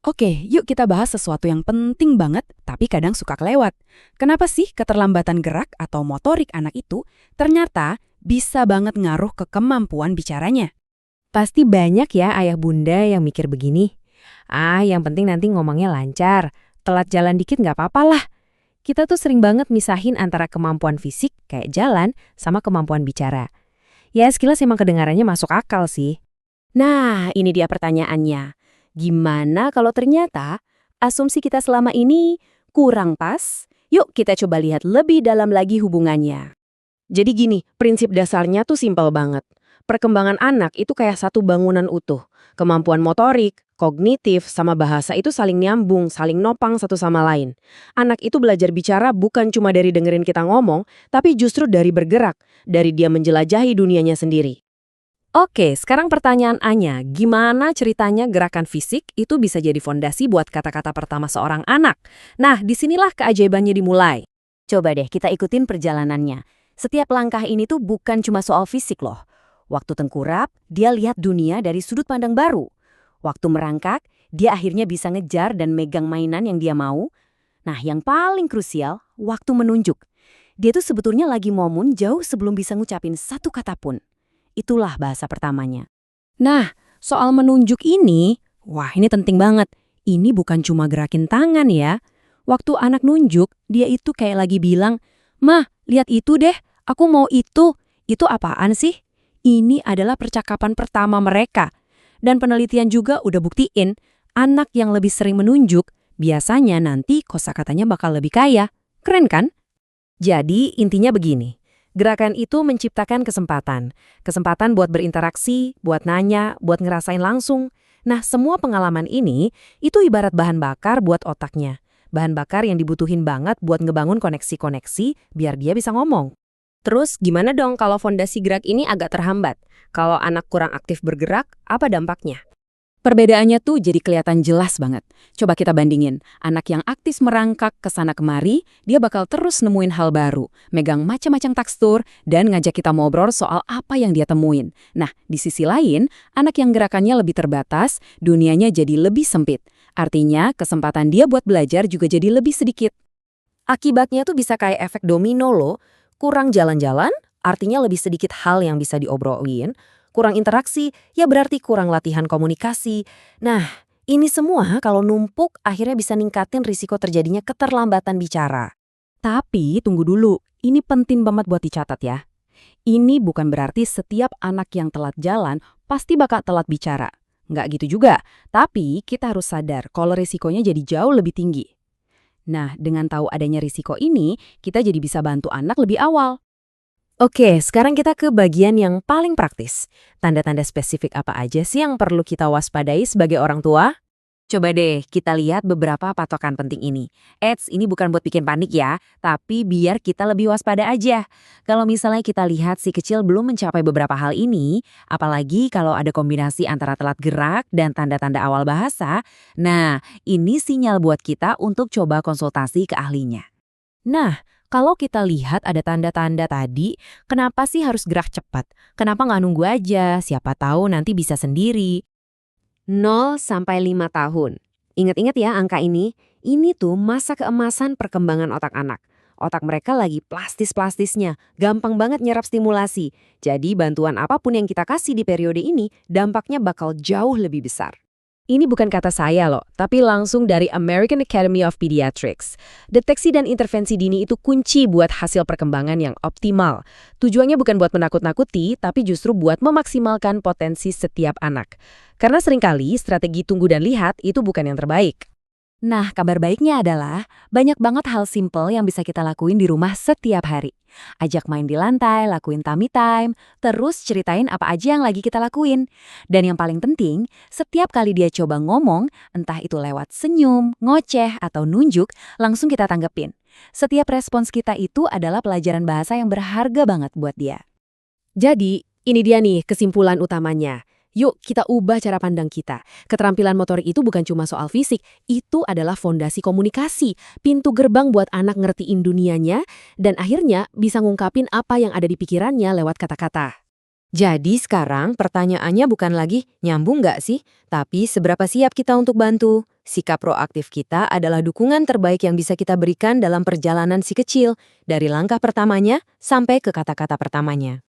Oke, yuk kita bahas sesuatu yang penting banget, tapi kadang suka kelewat. Kenapa sih keterlambatan gerak atau motorik anak itu ternyata bisa banget ngaruh ke kemampuan bicaranya? Pasti banyak ya ayah bunda yang mikir begini. Yang penting nanti ngomongnya lancar. Telat jalan dikit nggak apa-apa lah. Kita tuh sering banget misahin antara kemampuan fisik, kayak jalan, sama kemampuan bicara. Ya sekilas emang kedengarannya masuk akal sih. Nah, ini dia pertanyaannya. Gimana kalau ternyata asumsi kita selama ini kurang pas? Yuk kita coba lihat lebih dalam lagi hubungannya. Jadi gini, prinsip dasarnya tuh simpel banget. Perkembangan anak itu kayak satu bangunan utuh. Kemampuan motorik, kognitif, sama bahasa itu saling nyambung, saling nopang satu sama lain. Anak itu belajar bicara bukan cuma dari dengerin kita ngomong, tapi justru dari bergerak, dari dia menjelajahi dunianya sendiri. Oke, sekarang pertanyaannya, gimana ceritanya gerakan fisik itu bisa jadi fondasi buat kata-kata pertama seorang anak? Nah, disinilah keajaibannya dimulai. Coba deh kita ikutin perjalanannya. Setiap langkah ini tuh bukan cuma soal fisik loh. Waktu tengkurap, dia lihat dunia dari sudut pandang baru. Waktu merangkak, dia akhirnya bisa ngejar dan megang mainan yang dia mau. Nah, yang paling krusial, waktu menunjuk. Dia tuh sebetulnya lagi momun jauh sebelum bisa ngucapin satu kata pun. Itulah bahasa pertamanya. Nah, soal menunjuk ini, wah ini penting banget. Ini bukan cuma gerakin tangan ya. Waktu anak nunjuk, dia itu kayak lagi bilang, "Mah, lihat itu deh, aku mau itu." Itu apaan sih? Ini adalah percakapan pertama mereka. Dan penelitian juga udah buktiin, anak yang lebih sering menunjuk, biasanya nanti kosakatanya bakal lebih kaya. Keren kan? Jadi intinya begini, gerakan itu menciptakan kesempatan. Kesempatan buat berinteraksi, buat nanya, buat ngerasain langsung. Nah, semua pengalaman ini, itu ibarat bahan bakar buat otaknya. Bahan bakar yang dibutuhin banget buat ngebangun koneksi-koneksi biar dia bisa ngomong. Terus gimana dong kalau fondasi gerak ini agak terhambat? Kalau anak kurang aktif bergerak, apa dampaknya? Perbedaannya tuh jadi kelihatan jelas banget. Coba kita bandingin, anak yang aktif merangkak ke sana kemari, dia bakal terus nemuin hal baru, megang macam-macam tekstur, dan ngajak kita ngobrol soal apa yang dia temuin. Nah, di sisi lain, anak yang gerakannya lebih terbatas, dunianya jadi lebih sempit. Artinya, kesempatan dia buat belajar juga jadi lebih sedikit. Akibatnya tuh bisa kayak efek domino loh. Kurang jalan-jalan, artinya lebih sedikit hal yang bisa diobrolin. Kurang interaksi, ya berarti kurang latihan komunikasi. Nah, ini semua kalau numpuk akhirnya bisa ningkatin risiko terjadinya keterlambatan bicara. Tapi tunggu dulu, ini penting banget buat dicatat ya. Ini bukan berarti setiap anak yang telat jalan pasti bakal telat bicara. Nggak gitu juga, tapi kita harus sadar kalau risikonya jadi jauh lebih tinggi. Nah, dengan tahu adanya risiko ini, kita jadi bisa bantu anak lebih awal. Oke, sekarang kita ke bagian yang paling praktis. Tanda-tanda spesifik apa aja sih yang perlu kita waspadai sebagai orang tua? Coba deh kita lihat beberapa patokan penting ini. Ini bukan buat bikin panik ya, tapi biar kita lebih waspada aja. Kalau misalnya kita lihat si kecil belum mencapai beberapa hal ini, apalagi kalau ada kombinasi antara telat gerak dan tanda-tanda awal bahasa, nah ini sinyal buat kita untuk coba konsultasi ke ahlinya. Nah, kalau kita lihat ada tanda-tanda tadi, kenapa sih harus gerak cepat? Kenapa nggak nunggu aja? Siapa tahu nanti bisa sendiri. 0 sampai 5 tahun. Ingat-ingat ya angka ini tuh masa keemasan perkembangan otak anak. Otak mereka lagi plastis-plastisnya, gampang banget nyerap stimulasi. Jadi bantuan apapun yang kita kasih di periode ini, dampaknya bakal jauh lebih besar. Ini bukan kata saya loh, tapi langsung dari American Academy of Pediatrics. Deteksi dan intervensi dini itu kunci buat hasil perkembangan yang optimal. Tujuannya bukan buat menakut-nakuti, tapi justru buat memaksimalkan potensi setiap anak. Karena seringkali strategi tunggu dan lihat itu bukan yang terbaik. Nah, kabar baiknya adalah banyak banget hal simple yang bisa kita lakuin di rumah setiap hari. Ajak main di lantai, lakuin tummy time, terus ceritain apa aja yang lagi kita lakuin. Dan yang paling penting, setiap kali dia coba ngomong, entah itu lewat senyum, ngoceh, atau nunjuk, langsung kita tanggepin. Setiap respons kita itu adalah pelajaran bahasa yang berharga banget buat dia. Jadi, ini dia nih kesimpulan utamanya. Yuk kita ubah cara pandang kita. Keterampilan motorik itu bukan cuma soal fisik, itu adalah fondasi komunikasi, pintu gerbang buat anak ngertiin dunianya, dan akhirnya bisa ngungkapin apa yang ada di pikirannya lewat kata-kata. Jadi sekarang pertanyaannya bukan lagi nyambung nggak sih, tapi seberapa siap kita untuk bantu. Sikap proaktif kita adalah dukungan terbaik yang bisa kita berikan dalam perjalanan si kecil, dari langkah pertamanya sampai ke kata-kata pertamanya.